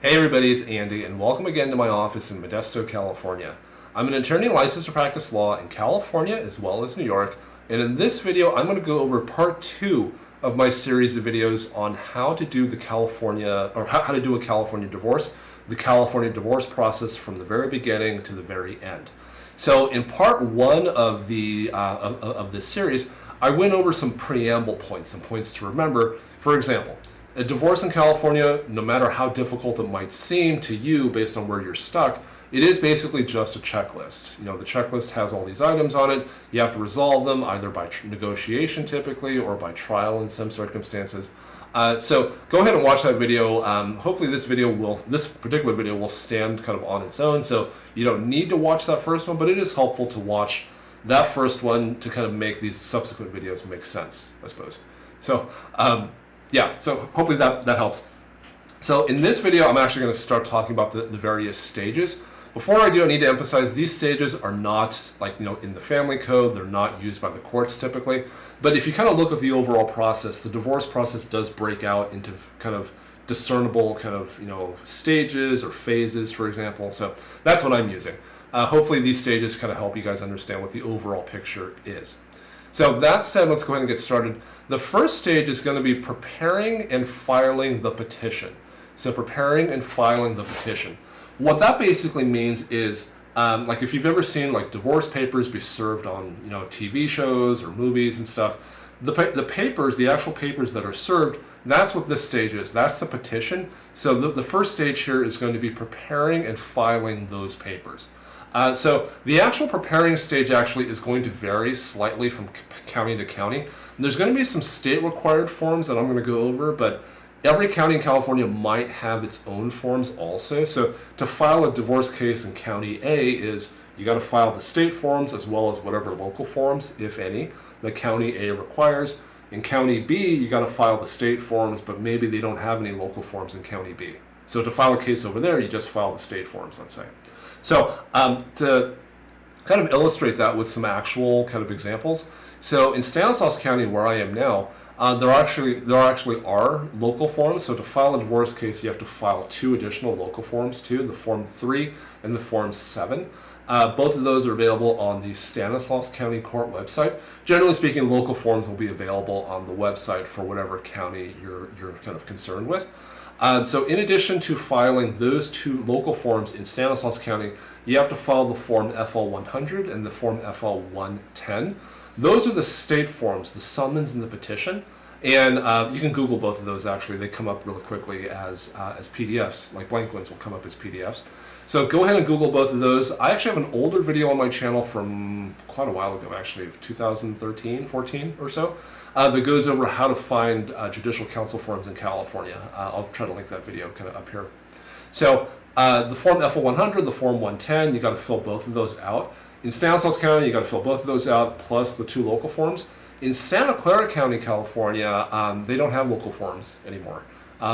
Hey everybody, it's Andy, and welcome again to my office in Modesto, California. I'm an attorney licensed to practice law in California as well as New York, and in this video I'm going to go over part 2 of my series of videos on how to do the California, or how to do a California divorce, the California divorce process from the very beginning to the very end. So in part 1 of this series, I went over some preamble points, some points to remember. For example, a divorce in California, no matter how difficult it might seem to you based on where you're stuck, it is basically just a checklist. You know, the checklist has all these items on it. You have to resolve them either by negotiation typically or by trial in some circumstances. So go ahead and watch that video. Hopefully this particular video will stand kind of on its own. So you don't need to watch that first one, but it is helpful to watch that first one to kind of make these subsequent videos make sense, I suppose. So, yeah, so hopefully that helps. So in this video, I'm actually going to start talking about the various stages. Before I do, I need to emphasize these stages are not in the family code. They're not used by the courts typically. But if you kind of look at the overall process, the divorce process does break out into kind of discernible kind of stages or phases, for example. So that's what I'm using. Hopefully these stages kind of help you guys understand what the overall picture is. So that said, let's go ahead and get started. The first stage is going to be preparing and filing the petition. So preparing and filing the petition. What that basically means is, like if you've ever seen like divorce papers be served on TV shows or movies and stuff, the papers, the actual papers that are served, that's what this stage is. That's the petition. So the first stage here is going to be preparing and filing those papers. So the actual preparing stage actually is going to vary slightly from county to county. There's going to be some state required forms that I'm going to go over, but every county in California might have its own forms also. So to file a divorce case in County A is you got to file the state forms as well as whatever local forms, if any, that County A requires. In County B, you got to file the state forms, but maybe they don't have any local forms in County B. So to file a case over there, you just file the state forms, let's say. So to kind of illustrate that with some actual kind of examples, so in Stanislaus County, where I am now, there actually are local forms. So to file a divorce case, you have to file 2 additional local forms too, the Form 3 and the Form 7. Both of those are available on the Stanislaus County Court website. Generally speaking, local forms will be available on the website for whatever county you're kind of concerned with. So in addition to filing those 2 local forms in Stanislaus County, you have to file the Form FL100 and the Form FL110. Those are the state forms, the summons and the petition. And you can Google both of those actually. They come up really quickly as PDFs, like blank ones will come up as PDFs. So go ahead and Google both of those. I actually have an older video on my channel from quite a while ago actually, of 2013, 14 or so. That goes over how to find judicial council forms in California. I'll try to link that video kind of up here. So the Form FL100, the Form 110, you got to fill both of those out. In Stanislaus County, you got to fill both of those out, plus the 2 local forms. In Santa Clara County, California, they don't have local forms anymore.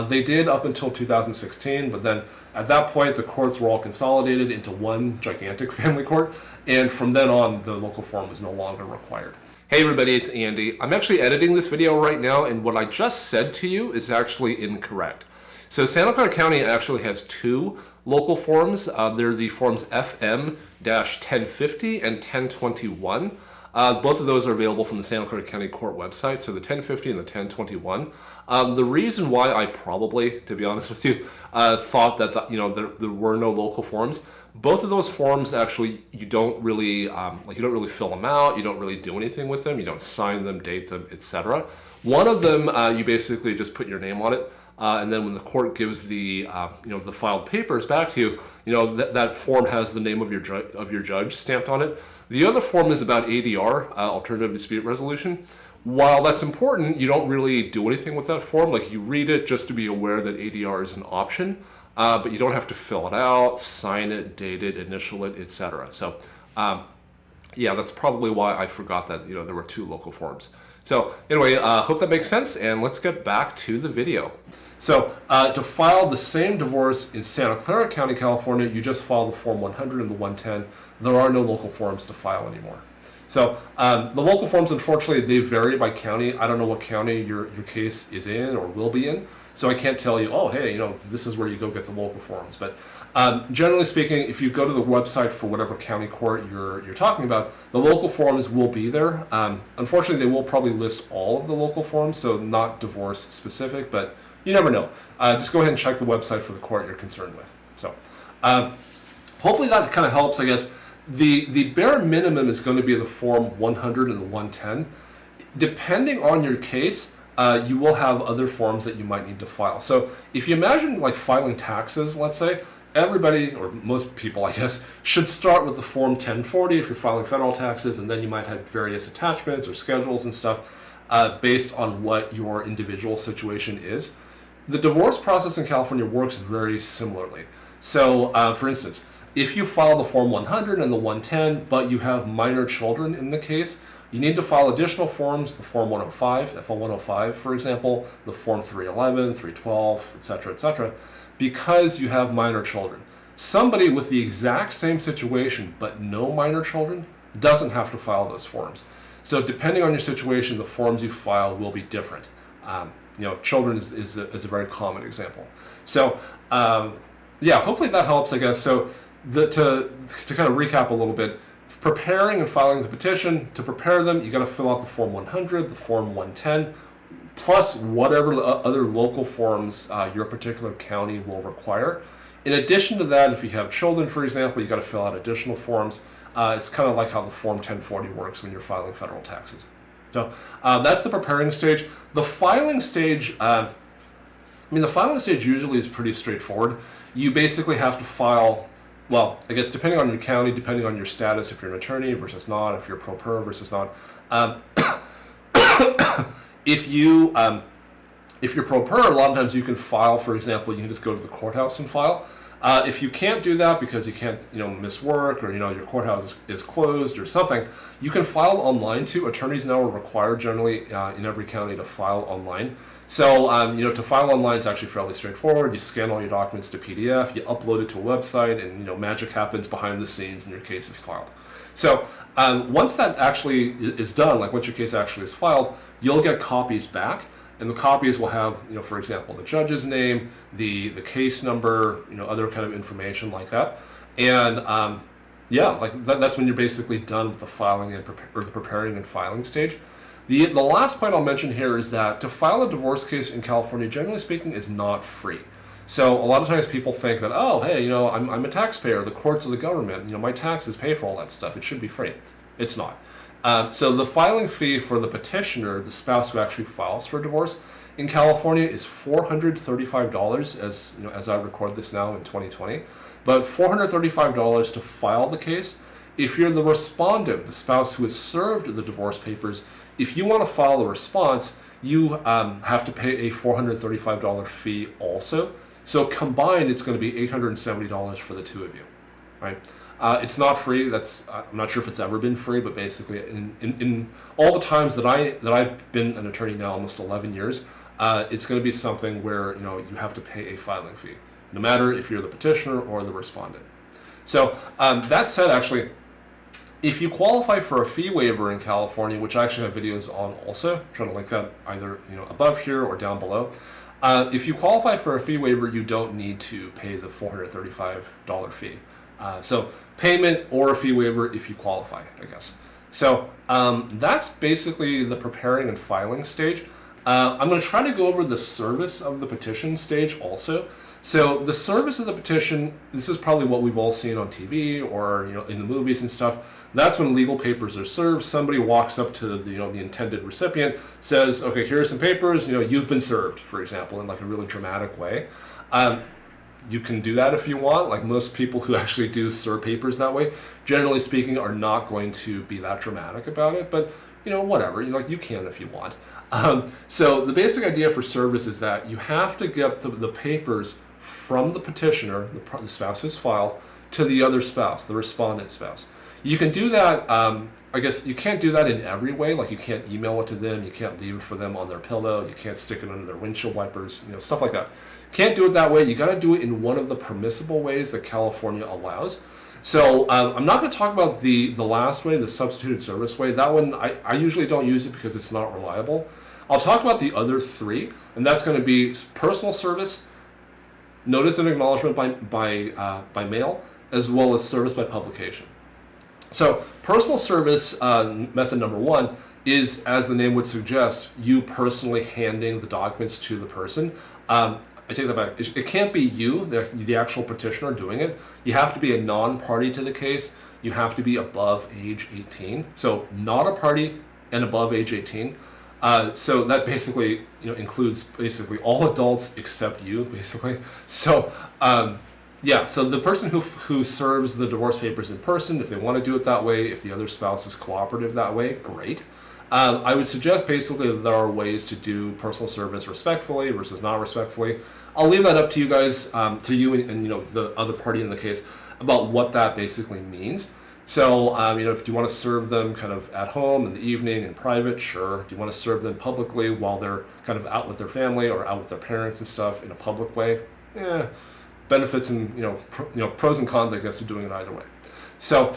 They did up until 2016, but then at that point, the courts were all consolidated into one gigantic family court, and from then on, the local form was no longer required. Hey everybody, it's Andy. I'm actually editing this video right now, and what I just said to you is actually incorrect. So Santa Clara County actually has 2 local forms. They're the forms FM-1050 and 1021. Both of those are available from the Santa Clara County Court website, so the 1050 and the 1021. The reason why I probably, to be honest with you, thought that there were no local forms, both of those forms actually you don't really fill them out, you don't really do anything with them, you don't sign them, date them, etc. One of them you basically just put your name on it, and then when the court gives the the filed papers back to you, that form has the name of your judge stamped on it. The other form is about ADR, alternative dispute resolution. While that's important, you don't really do anything with that form. Like you read it just to be aware that ADR is an option, but you don't have to fill it out, sign it, date it, initial it, etc. So yeah, that's probably why I forgot that there were 2 local forms. So anyway, hope that makes sense, and let's get back to the video. So to file the same divorce in Santa Clara County, California, you just file the Form 100 and the 110. There are no local forms to file anymore. So the local forms, unfortunately, they vary by county. I don't know what county your case is in or will be in, so I can't tell you, oh, hey, this is where you go get the local forms. But generally speaking, if you go to the website for whatever county court you're talking about, the local forms will be there. Unfortunately, they will probably list all of the local forms, so not divorce specific, but you never know. Just go ahead and check the website for the court you're concerned with. So hopefully that kind of helps, I guess. The bare minimum is going to be the Form 100 and the 110. Depending on your case, you will have other forms that you might need to file. So if you imagine like filing taxes, let's say, everybody, or most people, I guess, should start with the Form 1040 if you're filing federal taxes, and then you might have various attachments or schedules and stuff based on what your individual situation is. The divorce process in California works very similarly. So, for instance, if you file the Form 100 and the 110, but you have minor children in the case, you need to file additional forms, the Form 105, FL 105, for example, the Form 311, 312, etc., because you have minor children. Somebody with the exact same situation but no minor children doesn't have to file those forms. So depending on your situation, the forms you file will be different. Children is a very common example. So, yeah, hopefully that helps, I guess. So to kind of recap a little bit, preparing and filing the petition, to prepare them, you got to fill out the Form 100, the Form 110, plus whatever other local forms your particular county will require. In addition to that, if you have children, for example, you got to fill out additional forms. It's kind of like how the Form 1040 works when you're filing federal taxes. So that's the preparing stage. The filing stage, the filing stage usually is pretty straightforward. You basically have to file, well, I guess depending on your county, depending on your status, if you're an attorney versus not, if you're pro per versus not. If you're pro per, a lot of times you can file, for example, you can just go to the courthouse and file. If you can't do that because you can't, miss work, or your courthouse is closed or something, you can file online too. Attorneys now are required generally in every county to file online. So, to file online is actually fairly straightforward. You scan all your documents to PDF, you upload it to a website, and magic happens behind the scenes, and your case is filed. So, once that actually is done, like once your case actually is filed, you'll get copies back. And the copies will have, for example, the judge's name, the case number, other kind of information like that. And that's when you're basically done with the filing and the preparing and filing stage. The last point I'll mention here is that to file a divorce case in California, generally speaking, is not free. So a lot of times people think that, oh, hey, I'm a taxpayer, the courts are the government, my taxes pay for all that stuff, it should be free. It's not. So the filing fee for the petitioner, the spouse who actually files for divorce, in California is $435 as I record this now in 2020. But $435 to file the case. If you're the respondent, the spouse who has served the divorce papers, if you want to file a response, you have to pay a $435 fee also. So combined, it's going to be $870 for the two of you, right? It's not free. I'm not sure if it's ever been free, but basically, in all the times that I've been an attorney now, almost 11 years, it's going to be something where you have to pay a filing fee, no matter if you're the petitioner or the respondent. So that said, actually, if you qualify for a fee waiver in California, which I actually have videos on also, I'm trying to link that either above here or down below. If you qualify for a fee waiver, you don't need to pay the $435 fee. So payment or a fee waiver if you qualify, I guess. So that's basically the preparing and filing stage. I'm going to try to go over the service of the petition stage also. So the service of the petition, this is probably what we've all seen on TV or in the movies and stuff. That's when legal papers are served. Somebody walks up to the intended recipient, says, okay, here are some papers, you've been served, for example, in like a really dramatic way. You can do that if you want. Like most people who actually do serve papers that way, generally speaking, are not going to be that dramatic about it, but whatever, you can if you want. So the basic idea for service is that you have to get the papers from the petitioner, the spouse who's filed, to the other spouse, the respondent spouse. You can do that, I guess you can't do that in every way, like you can't email it to them, you can't leave it for them on their pillow, you can't stick it under their windshield wipers, stuff like that. Can't do it that way. You got to do it in one of the permissible ways that California allows. So I'm not going to talk about the last way, the substituted service way. That one, I usually don't use it because it's not reliable. I'll talk about the other three, and that's going to be personal service, notice and acknowledgement by mail, as well as service by publication. So personal service method number one is, as the name would suggest, you personally handing the documents to the person. I take that back. It can't be you, the actual petitioner, doing it. You have to be a non-party to the case. You have to be above age 18. So not a party and above age 18. So that basically, includes basically all adults except you, basically. So yeah, so the person who serves the divorce papers in person, if they want to do it that way, if the other spouse is cooperative that way, great. I would suggest basically that there are ways to do personal service respectfully versus not respectfully. I'll leave that up to you guys, to you and the other party in the case, about what that basically means. So if you want to serve them kind of at home in the evening in private, sure. Do you want to serve them publicly while they're kind of out with their family or out with their parents and stuff in a public way? Yeah, benefits and pros and cons, I guess, to doing it either way. So.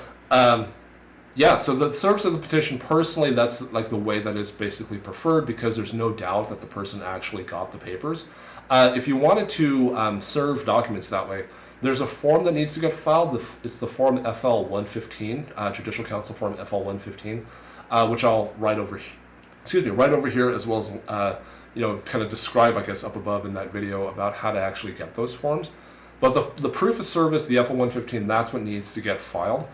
Yeah, so the service of the petition, personally, that's like the way that is basically preferred because there's no doubt that the person actually got the papers. If you wanted to serve documents that way, there's a form that needs to get filed. It's the form FL-115, Judicial Council Form FL-115, which I'll write over here, as well as kind of describe, I guess, up above in that video about how to actually get those forms. But the proof of service, the FL-115, that's what needs to get filed.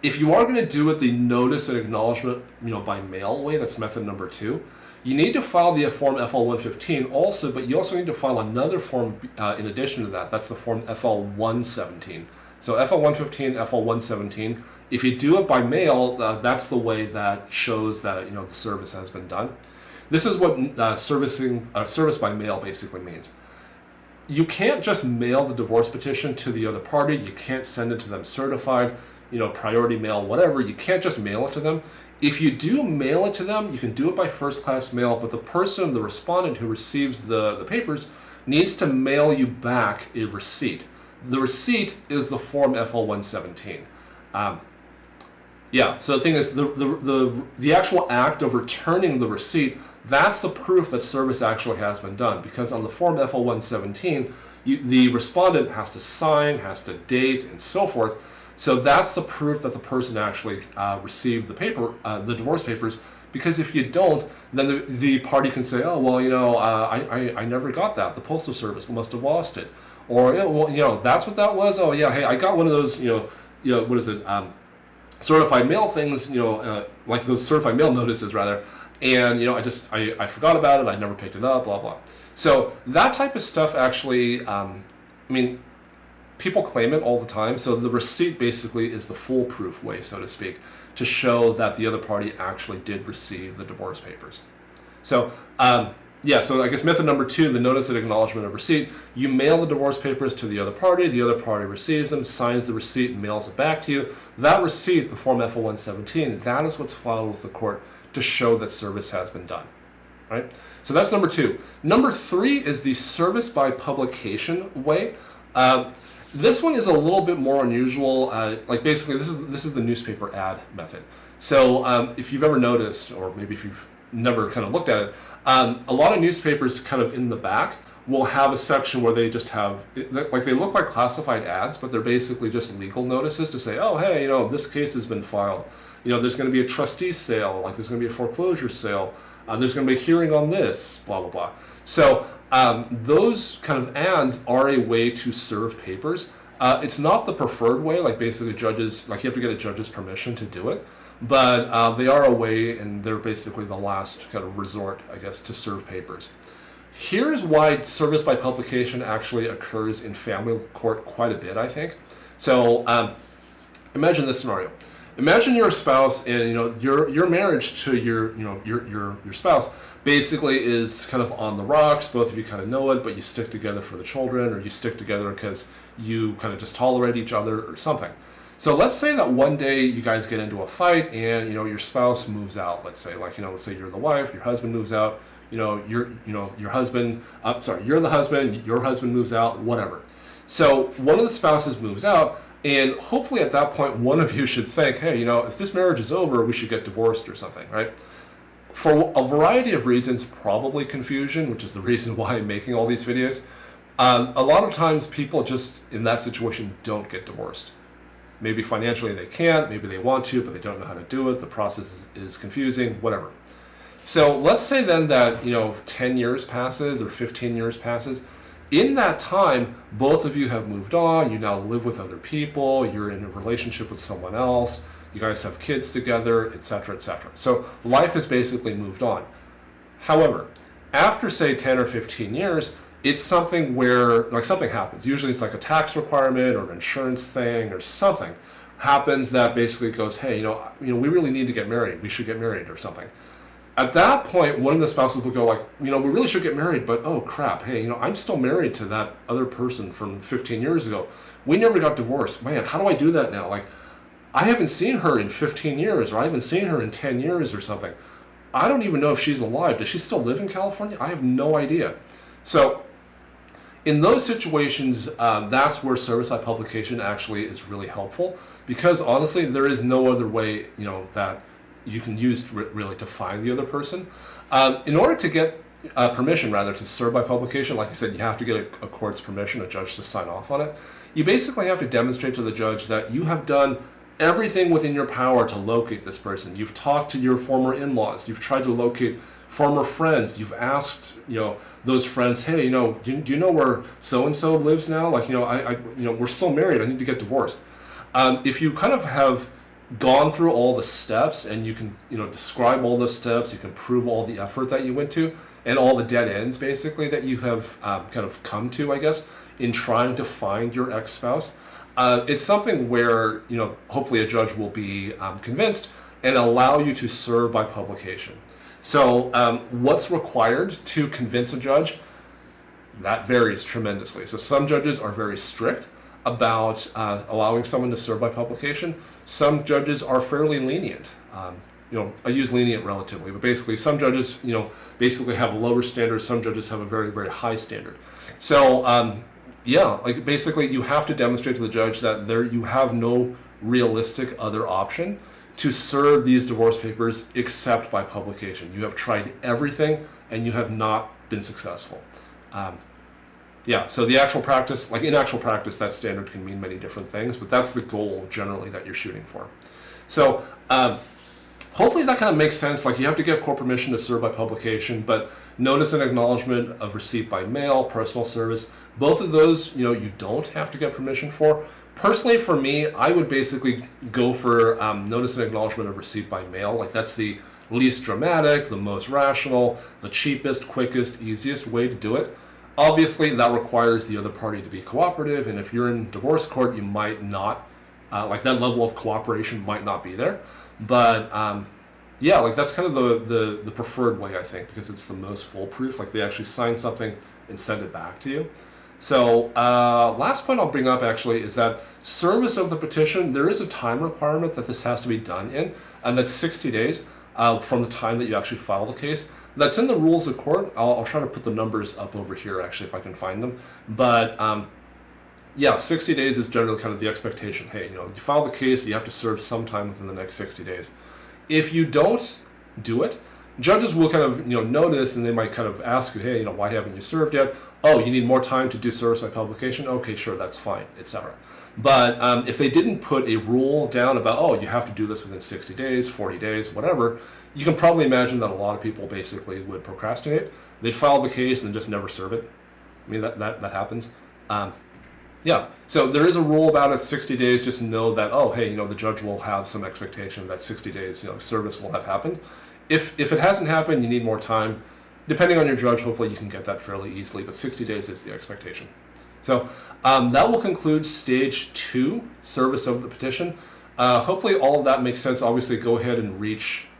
If you are going to do it the notice and acknowledgement, by mail way, that's method number two, you need to file the form FL-115 also, but you also need to file another form in addition to that. That's the form FL-117. So FL-115, FL-117. If you do it by mail, that's the way that shows that the service has been done. This is what service by mail basically means. You can't just mail the divorce petition to the other party. You can't send it to them certified. Priority mail, whatever. You can't just mail it to them. If you do mail it to them, you can do it by first-class mail, but the person, the respondent who receives the papers, needs to mail you back a receipt. The receipt is the form FL-117. Yeah, so the thing is, the actual act of returning the receipt, that's the proof that service actually has been done, because on the form FL-117, the respondent has to sign, has to date, and so forth. So that's the proof that the person actually received the divorce papers. Because if you don't, then the party can say, oh well, I never got that. The postal service must have lost it, or that's what that was. Oh yeah, hey, I got one of those, what is it, certified mail things, like those certified mail notices rather, and I forgot about it. I never picked it up. Blah blah. So that type of stuff actually, people claim it all the time, so the receipt basically is the foolproof way, so to speak, to show that the other party actually did receive the divorce papers. So, so I guess method number two, the notice and acknowledgement of receipt. You mail the divorce papers to the other party receives them, signs the receipt, and mails it back to you. That receipt, the form FL-117, that is what's filed with the court to show that service has been done. Right? So that's number two. Number three is the service by publication way. This one is a little bit more unusual. Basically, this is the newspaper ad method. So if you've ever noticed, or maybe if you've never kind of looked at it, a lot of newspapers kind of in the back will have a section where they just have, they look like classified ads, but they're basically just legal notices to say, oh, hey, this case has been filed. There's going to be a trustee sale, like there's going to be a foreclosure sale. There's going to be a hearing on this, blah, blah, blah. So those kind of ads are a way to serve papers. It's not the preferred way, like basically judges, like you have to get a judge's permission to do it, but they are a way, and they're basically the last kind of resort, I guess, to serve papers. Here's why service by publication actually occurs in family court quite a bit, I think. So imagine this scenario. Imagine you're a spouse, and your marriage to your spouse basically is kind of on the rocks. Both of you kind of know it, but you stick together for the children, or you stick together because you kind of just tolerate each other or something. So let's say that one day you guys get into a fight, and your spouse moves out. Let's say let's say you're the wife, your husband moves out. You're the husband, your husband moves out, whatever. So one of the spouses moves out. And hopefully at that point, one of you should think, hey, if this marriage is over, we should get divorced or something, right? For a variety of reasons, probably confusion, which is the reason why I'm making all these videos. A lot of times people just in that situation don't get divorced. Maybe financially they can't, maybe they want to, but they don't know how to do it. The process is confusing, whatever. So let's say then that 10 years passes or 15 years passes. In that time, both of you have moved on, you now live with other people, you're in a relationship with someone else, you guys have kids together, etc., etc. So life has basically moved on. However, after say 10 or 15 years, it's something where something happens. Usually it's like a tax requirement or an insurance thing or something happens that basically goes, hey, we really need to get married. We should get married or something. At that point, one of the spouses will go we really should get married, but oh crap, hey, I'm still married to that other person from 15 years ago. We never got divorced. Man, how do I do that now? I haven't seen her in 15 years, or I haven't seen her in 10 years or something. I don't even know if she's alive. Does she still live in California? I have no idea. So in those situations, that's where service by publication actually is really helpful, because honestly, there is no other way, that you can use really to find the other person. In order to get permission, rather, to serve by publication, like I said, you have to get a court's permission, a judge to sign off on it. You basically have to demonstrate to the judge that you have done everything within your power to locate this person. You've talked to your former in-laws. You've tried to locate former friends. You've asked, those friends, hey, do you know where so-and-so lives now? We're still married. I need to get divorced. If you kind of have gone through all the steps and you can, describe all those steps, you can prove all the effort that you went to and all the dead ends basically that you have kind of come to, I guess, in trying to find your ex-spouse. It's something where, hopefully a judge will be convinced and allow you to serve by publication. So what's required to convince a judge? That varies tremendously. So some judges are very strict about allowing someone to serve by publication. Some judges are fairly lenient. I use lenient relatively, but basically some judges, basically have a lower standard. Some judges have a very, very high standard. So basically you have to demonstrate to the judge that you have no realistic other option to serve these divorce papers except by publication. You have tried everything and you have not been successful. So the actual practice, in actual practice, that standard can mean many different things, but that's the goal generally that you're shooting for. So hopefully that kind of makes sense. You have to get court permission to serve by publication, but notice and acknowledgement of receipt by mail, personal service, both of those, you don't have to get permission for. Personally, for me, I would basically go for notice and acknowledgement of receipt by mail. That's the least dramatic, the most rational, the cheapest, quickest, easiest way to do it. Obviously, that requires the other party to be cooperative, and if you're in divorce court, you might not, that level of cooperation might not be there. But that's kind of the preferred way, I think, because it's the most foolproof. They actually sign something and send it back to you. So last point I'll bring up actually is that service of the petition, there is a time requirement that this has to be done in, and that's 60 days from the time that you actually file the case. That's in the rules of court. I'll try to put the numbers up over here actually if I can find them. But 60 days is generally kind of the expectation. Hey, you file the case, you have to serve sometime within the next 60 days. If you don't do it, judges will kind of notice, and they might kind of ask you, hey, why haven't you served yet? Oh, you need more time to do service by publication? Okay, sure, that's fine, etc. But if they didn't put a rule down about, oh, you have to do this within 60 days, 40 days, whatever, you can probably imagine that a lot of people basically would procrastinate. They'd file the case and just never serve it. I mean, that happens. So there is a rule about it, 60 days. Just know that, oh, hey, the judge will have some expectation that 60 days, service will have happened. If it hasn't happened, you need more time. Depending on your judge, hopefully you can get that fairly easily, but 60 days is the expectation. So that will conclude stage 2, service of the petition. Hopefully all of that makes sense. Obviously, go ahead and rewatch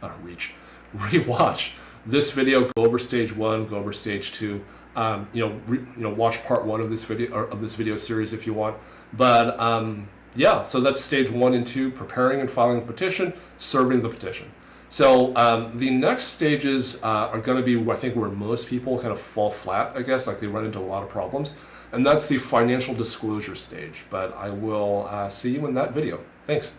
this video. Go over stage 1, go over stage 2. Watch part 1 of this video series if you want. But so that's stage 1 and 2: preparing and filing the petition, serving the petition. So the next stages are going to be, I think, where most people kind of fall flat, I guess, like they run into a lot of problems. And that's the financial disclosure stage. But I will see you in that video. Thanks.